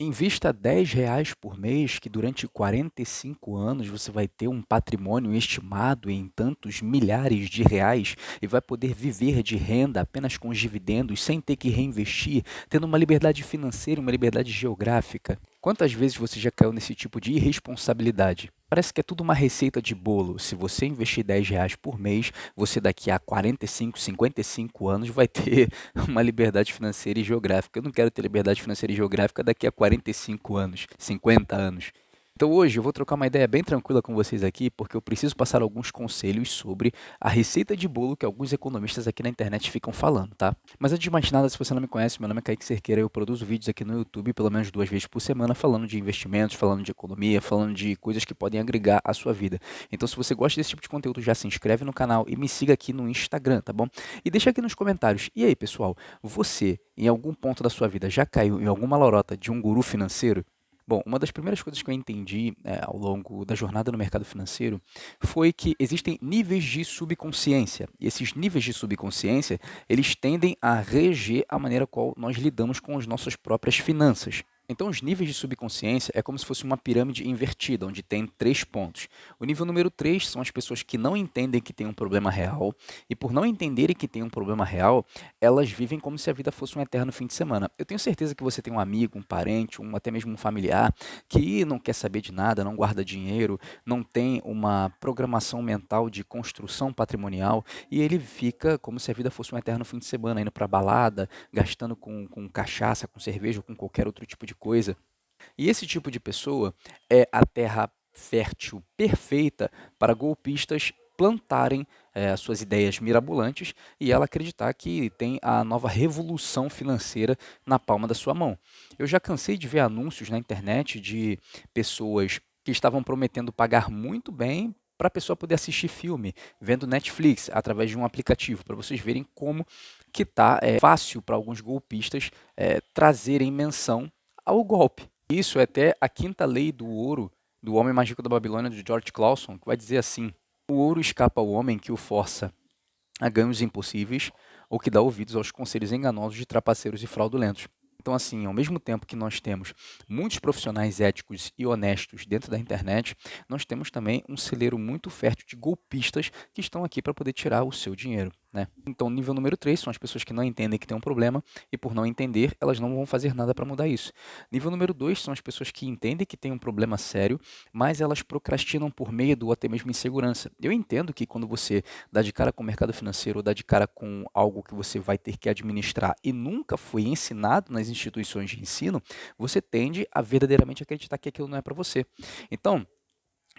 Invista R$ 10 por mês, que durante 45 anos você vai ter um patrimônio estimado em tantos milhares de reais e vai poder viver de renda apenas com os dividendos, sem ter que reinvestir, tendo uma liberdade financeira, uma liberdade geográfica. Quantas vezes você já caiu nesse tipo de irresponsabilidade? Parece que é tudo uma receita de bolo. Se você investir R$ 10 por mês, você daqui a 45, 55 anos vai ter uma liberdade financeira e geográfica. Eu não quero ter liberdade financeira e geográfica daqui a 45 anos, 50 anos. Então hoje eu vou trocar uma ideia bem tranquila com vocês aqui, porque eu preciso passar alguns conselhos sobre a receita de bolo que alguns economistas aqui na internet ficam falando, tá? Mas antes de mais nada, se você não me conhece, meu nome é Kaique Cerqueira, eu produzo vídeos aqui no YouTube pelo menos 2 vezes por semana, falando de investimentos, falando de economia, falando de coisas que podem agregar à sua vida. Então se você gosta desse tipo de conteúdo, já se inscreve no canal e me siga aqui no Instagram, tá bom? E deixa aqui nos comentários. E aí, pessoal, você, em algum ponto da sua vida, já caiu em alguma lorota de um guru financeiro? Bom, uma das primeiras coisas que eu entendi ao longo da jornada no mercado financeiro foi que existem níveis de subconsciência. E esses níveis de subconsciência, eles tendem a reger a maneira qual nós lidamos com as nossas próprias finanças. Então, os níveis de subconsciência é como se fosse uma pirâmide invertida, onde tem 3 pontos. O nível número 3 são as pessoas que não entendem que tem um problema real, e por não entenderem que tem um problema real, elas vivem como se a vida fosse um eterno fim de semana. Eu tenho certeza que você tem um amigo, um parente, até mesmo um familiar que não quer saber de nada, não guarda dinheiro, não tem uma programação mental de construção patrimonial e ele fica como se a vida fosse um eterno fim de semana, indo para balada, gastando com cachaça, com cerveja ou com qualquer outro tipo de coisa. E esse tipo de pessoa é a terra fértil perfeita para golpistas plantarem as suas ideias mirabolantes e ela acreditar que tem a nova revolução financeira na palma da sua mão. Eu já cansei de ver anúncios na internet de pessoas que estavam prometendo pagar muito bem para a pessoa poder assistir filme, vendo Netflix através de um aplicativo, para vocês verem como que tá fácil para alguns golpistas trazerem menção ao golpe. Isso é até a quinta lei do ouro do Homem Mágico da Babilônia, de George Clauson, que vai dizer assim: o ouro escapa ao homem que o força a ganhos impossíveis ou que dá ouvidos aos conselhos enganosos de trapaceiros e fraudulentos. Então, assim, ao mesmo tempo que nós temos muitos profissionais éticos e honestos dentro da internet, nós temos também um celeiro muito fértil de golpistas que estão aqui para poder tirar o seu dinheiro, né? Então, nível número 3 são as pessoas que não entendem que tem um problema e, por não entender, elas não vão fazer nada para mudar isso. Nível número 2 são as pessoas que entendem que tem um problema sério, mas elas procrastinam por medo ou até mesmo insegurança. Eu entendo que quando você dá de cara com o mercado financeiro ou dá de cara com algo que você vai ter que administrar e nunca foi ensinado nas instituições de ensino, você tende a verdadeiramente acreditar que aquilo não é para você. Então,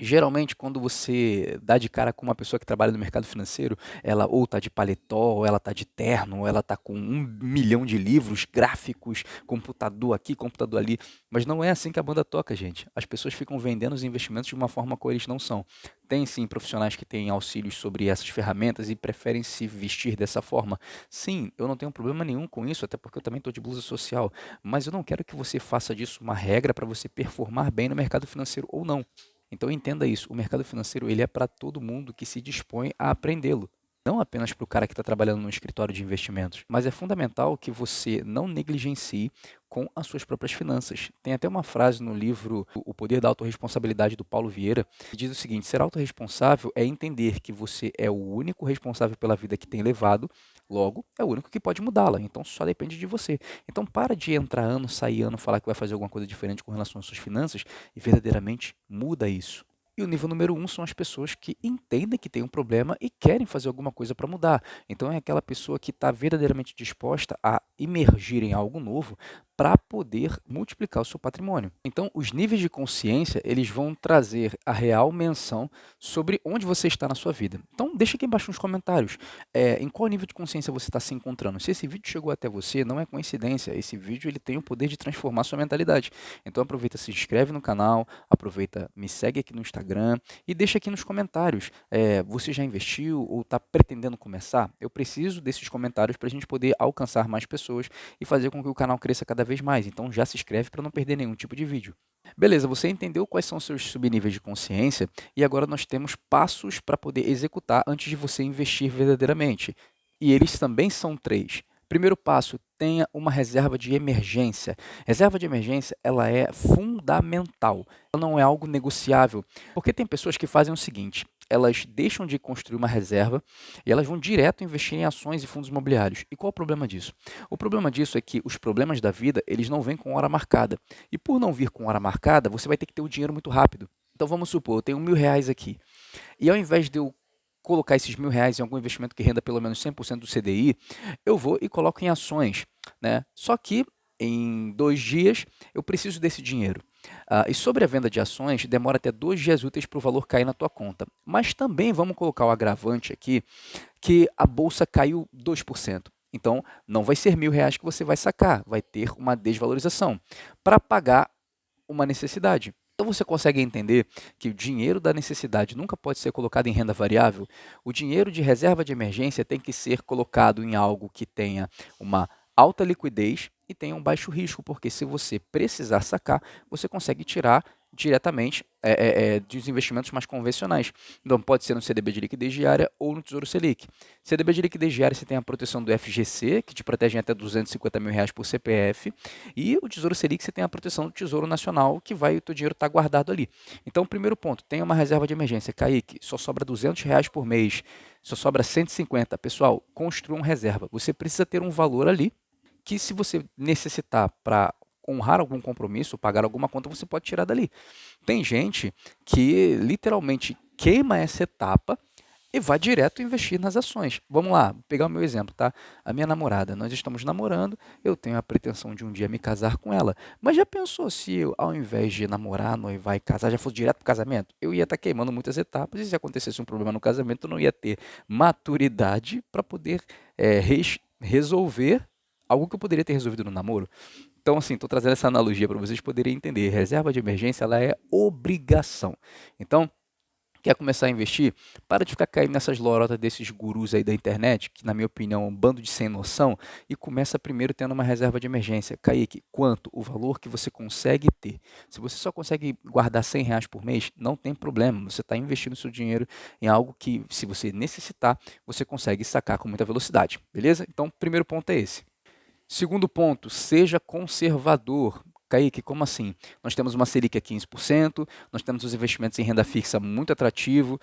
geralmente, quando você dá de cara com uma pessoa que trabalha no mercado financeiro, ela ou está de paletó, ou ela está de terno, ou ela está com 1 milhão de livros, gráficos, computador aqui, computador ali. Mas não é assim que a banda toca, gente. As pessoas ficam vendendo os investimentos de uma forma como eles não são. Tem sim profissionais que têm auxílios sobre essas ferramentas e preferem se vestir dessa forma. Sim, eu não tenho problema nenhum com isso, até porque eu também estou de blusa social. Mas eu não quero que você faça disso uma regra para você performar bem no mercado financeiro ou não. Então entenda isso, o mercado financeiro ele é para todo mundo que se dispõe a aprendê-lo. Não apenas para o cara que está trabalhando no escritório de investimentos, mas é fundamental que você não negligencie com as suas próprias finanças. Tem até uma frase no livro O Poder da Autorresponsabilidade, do Paulo Vieira, que diz o seguinte: ser autorresponsável é entender que você é o único responsável pela vida que tem levado, logo, é o único que pode mudá-la, então só depende de você. Então para de entrar ano, sair ano, falar que vai fazer alguma coisa diferente com relação às suas finanças e verdadeiramente muda isso. E o nível número 1 são as pessoas que entendem que tem um problema e querem fazer alguma coisa para mudar. Então é aquela pessoa que está verdadeiramente disposta a imergir em algo novo para poder multiplicar o seu patrimônio. Então os níveis de consciência eles vão trazer a real menção sobre onde você está na sua vida. Então deixa aqui embaixo nos comentários em qual nível de consciência você está se encontrando. Se esse vídeo chegou até você, não é coincidência. Esse vídeo ele tem o poder de transformar sua mentalidade. Então aproveita, se inscreve no canal, aproveita, me segue aqui no Instagram e deixa aqui nos comentários. Você já investiu ou está pretendendo começar? Eu preciso desses comentários para a gente poder alcançar mais pessoas e fazer com que o canal cresça cada vez mais. Então já se inscreve para não perder nenhum tipo de vídeo. Beleza, você entendeu quais são os seus subníveis de consciência e agora nós temos passos para poder executar antes de você investir verdadeiramente. E eles também são 3. Primeiro passo, tenha uma reserva de emergência. Reserva de emergência, ela é fundamental. Ela não é algo negociável, porque tem pessoas que fazem o seguinte: elas deixam de construir uma reserva e elas vão direto investir em ações e fundos imobiliários. E qual é o problema disso? O problema disso é que os problemas da vida, eles não vêm com hora marcada. E por não vir com hora marcada, você vai ter que ter o dinheiro muito rápido. Então vamos supor, eu tenho R$ 1.000 aqui. E ao invés de eu colocar esses R$ 1.000 em algum investimento que renda pelo menos 100% do CDI, eu vou e coloco em ações, né? Só que em 2 dias eu preciso desse dinheiro. E sobre a venda de ações, demora até 2 dias úteis para o valor cair na tua conta. Mas também vamos colocar o agravante aqui, que a bolsa caiu 2%. Então, não vai ser R$ 1.000 que você vai sacar, vai ter uma desvalorização para pagar uma necessidade. Então você consegue entender que o dinheiro da necessidade nunca pode ser colocado em renda variável? O dinheiro de reserva de emergência tem que ser colocado em algo que tenha uma alta liquidez e tenha um baixo risco, porque se você precisar sacar, você consegue tirar diretamente dos investimentos mais convencionais. Então pode ser no CDB de liquidez diária ou no Tesouro Selic. CDB de liquidez diária você tem a proteção do FGC, que te protege em até R$ 250.000 por CPF, e o Tesouro Selic você tem a proteção do Tesouro Nacional, que vai o teu dinheiro estar guardado ali. Então, primeiro ponto, tenha uma reserva de emergência. Kaique, só sobra R$ 200 por mês, só sobra 150. Pessoal, construa uma reserva. Você precisa ter um valor ali que, se você necessitar para honrar algum compromisso, pagar alguma conta, você pode tirar dali. Tem gente que literalmente queima essa etapa e vai direto investir nas ações. Vamos lá, vou pegar o meu exemplo, tá? A minha namorada, nós estamos namorando, eu tenho a pretensão de um dia me casar com ela. Mas já pensou se eu, ao invés de namorar, noivar e casar, já fosse direto para o casamento? Eu ia estar queimando muitas etapas e se acontecesse um problema no casamento, eu não ia ter maturidade para poder resolver algo que eu poderia ter resolvido no namoro. Então, assim, estou trazendo essa analogia para vocês poderem entender. Reserva de emergência, ela é obrigação. Então, quer começar a investir? Para de ficar caindo nessas lorotas desses gurus aí da internet, que na minha opinião é um bando de sem noção, e começa primeiro tendo uma reserva de emergência. Kaique, quanto? O valor que você consegue ter. Se você só consegue guardar R$ 100 por mês, não tem problema. Você está investindo seu dinheiro em algo que, se você necessitar, você consegue sacar com muita velocidade. Beleza? Então, primeiro ponto é esse. Segundo ponto, seja conservador. Kaique, como assim? Nós temos uma Selic a 15%, nós temos os investimentos em renda fixa muito atrativo,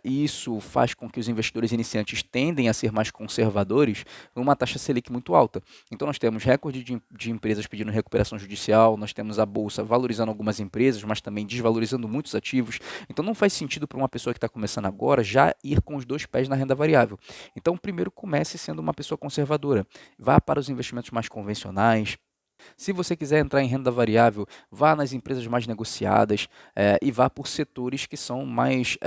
e isso faz com que os investidores iniciantes tendem a ser mais conservadores numa taxa Selic muito alta. Então nós temos recorde de empresas pedindo recuperação judicial, nós temos a Bolsa valorizando algumas empresas, mas também desvalorizando muitos ativos. Então não faz sentido para uma pessoa que está começando agora já ir com os dois pés na renda variável. Então primeiro comece sendo uma pessoa conservadora. Vá para os investimentos mais convencionais. Se você quiser entrar em renda variável, vá nas empresas mais negociadas e vá por setores que são mais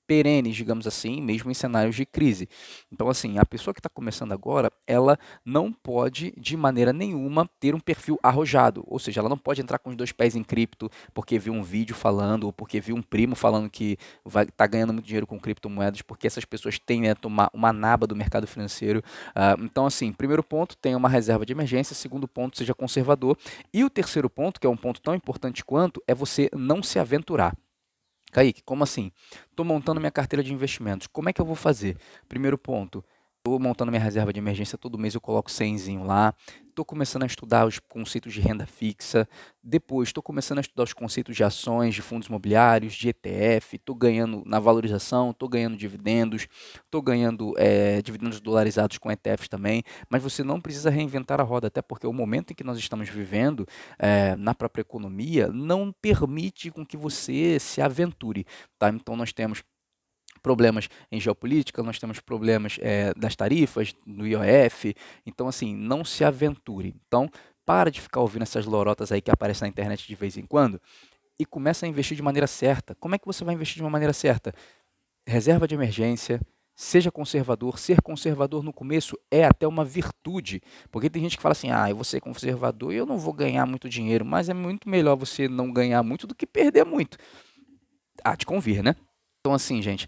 perenes, digamos assim, mesmo em cenários de crise. Então, assim, a pessoa que está começando agora, ela não pode, de maneira nenhuma, ter um perfil arrojado. Ou seja, ela não pode entrar com os dois pés em cripto porque viu um vídeo falando ou porque viu um primo falando que vai estar ganhando muito dinheiro com criptomoedas, porque essas pessoas tendem a tomar uma naba do mercado financeiro. Então, assim, primeiro ponto, tenha uma reserva de emergência. Segundo ponto, seja conservador. E o terceiro ponto, que é um ponto tão importante quanto, é você não se aventurar. Kaique, como assim? Estou montando minha carteira de investimentos. Como é que eu vou fazer? Primeiro ponto, estou montando minha reserva de emergência, todo mês eu coloco 100zinho lá. Estou começando a estudar os conceitos de renda fixa. Depois, estou começando a estudar os conceitos de ações, de fundos imobiliários, de ETF. Estou ganhando na valorização, estou ganhando dividendos, estou ganhando dividendos dolarizados com ETFs também. Mas você não precisa reinventar a roda, até porque o momento em que nós estamos vivendo na própria economia não permite com que você se aventure. Tá? Então, nós temos problemas em geopolítica, nós temos problemas das tarifas, do IOF, então assim, não se aventure. Então, para de ficar ouvindo essas lorotas aí que aparecem na internet de vez em quando e começa a investir de maneira certa. Como é que você vai investir de uma maneira certa? Reserva de emergência, seja conservador. Ser conservador no começo é até uma virtude, porque tem gente que fala assim, eu vou ser conservador e eu não vou ganhar muito dinheiro, mas é muito melhor você não ganhar muito do que perder muito. Te convir, né? Então, assim, gente,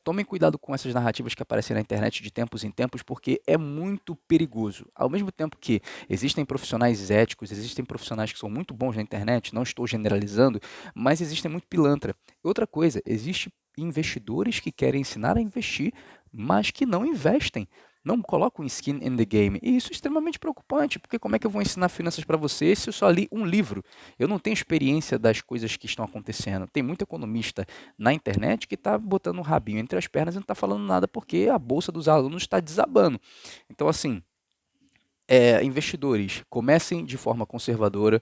tomem cuidado com essas narrativas que aparecem na internet de tempos em tempos, porque é muito perigoso. Ao mesmo tempo que existem profissionais éticos, existem profissionais que são muito bons na internet, não estou generalizando, mas existem muito pilantra. Outra coisa, existe investidores que querem ensinar a investir, mas que não investem. não colocam skin in the game. E isso é extremamente preocupante, porque como é que eu vou ensinar finanças para você se eu só li um livro? Eu não tenho experiência das coisas que estão acontecendo. Tem muito economista na internet que está botando o rabinho entre as pernas e não está falando nada porque a bolsa dos alunos está desabando. Então, assim, investidores, comecem de forma conservadora,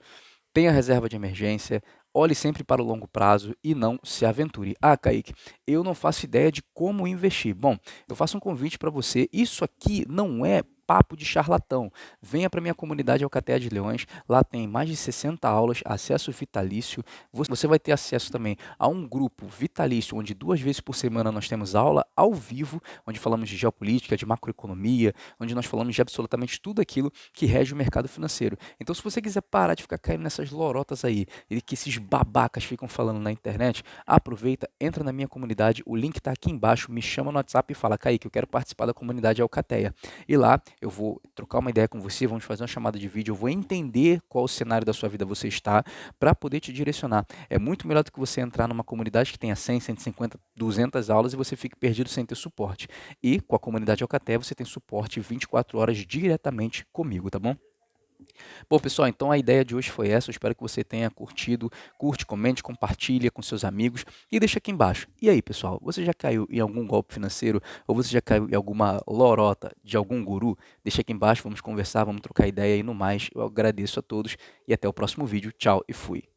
tenha reserva de emergência, olhe sempre para o longo prazo e não se aventure. Ah, Kaique, eu não faço ideia de como investir. Bom, eu faço um convite para você. Isso aqui não é papo de charlatão. Venha para minha comunidade Alcateia de Leões. Lá tem mais de 60 aulas, acesso vitalício. Você vai ter acesso também a um grupo vitalício, onde 2 vezes por semana nós temos aula ao vivo, onde falamos de geopolítica, de macroeconomia, onde nós falamos de absolutamente tudo aquilo que rege o mercado financeiro. Então, se você quiser parar de ficar caindo nessas lorotas aí, e que esses babacas ficam falando na internet, aproveita, entra na minha comunidade, o link está aqui embaixo, me chama no WhatsApp e fala, Kaique, eu quero participar da comunidade Alcateia. E lá eu vou trocar uma ideia com você, vamos fazer uma chamada de vídeo, eu vou entender qual o cenário da sua vida você está, para poder te direcionar. É muito melhor do que você entrar numa comunidade que tenha 100, 150, 200 aulas e você fique perdido sem ter suporte. E com a comunidade Alcateia você tem suporte 24 horas diretamente comigo, tá bom? Bom, pessoal, então a ideia de hoje foi essa. Eu espero que você tenha curtido. Curte, comente, compartilha com seus amigos e deixa aqui embaixo. E aí, pessoal, você já caiu em algum golpe financeiro ou você já caiu em alguma lorota de algum guru? Deixa aqui embaixo, vamos conversar, vamos trocar ideia e no mais. Eu agradeço a todos e até o próximo vídeo. Tchau e fui.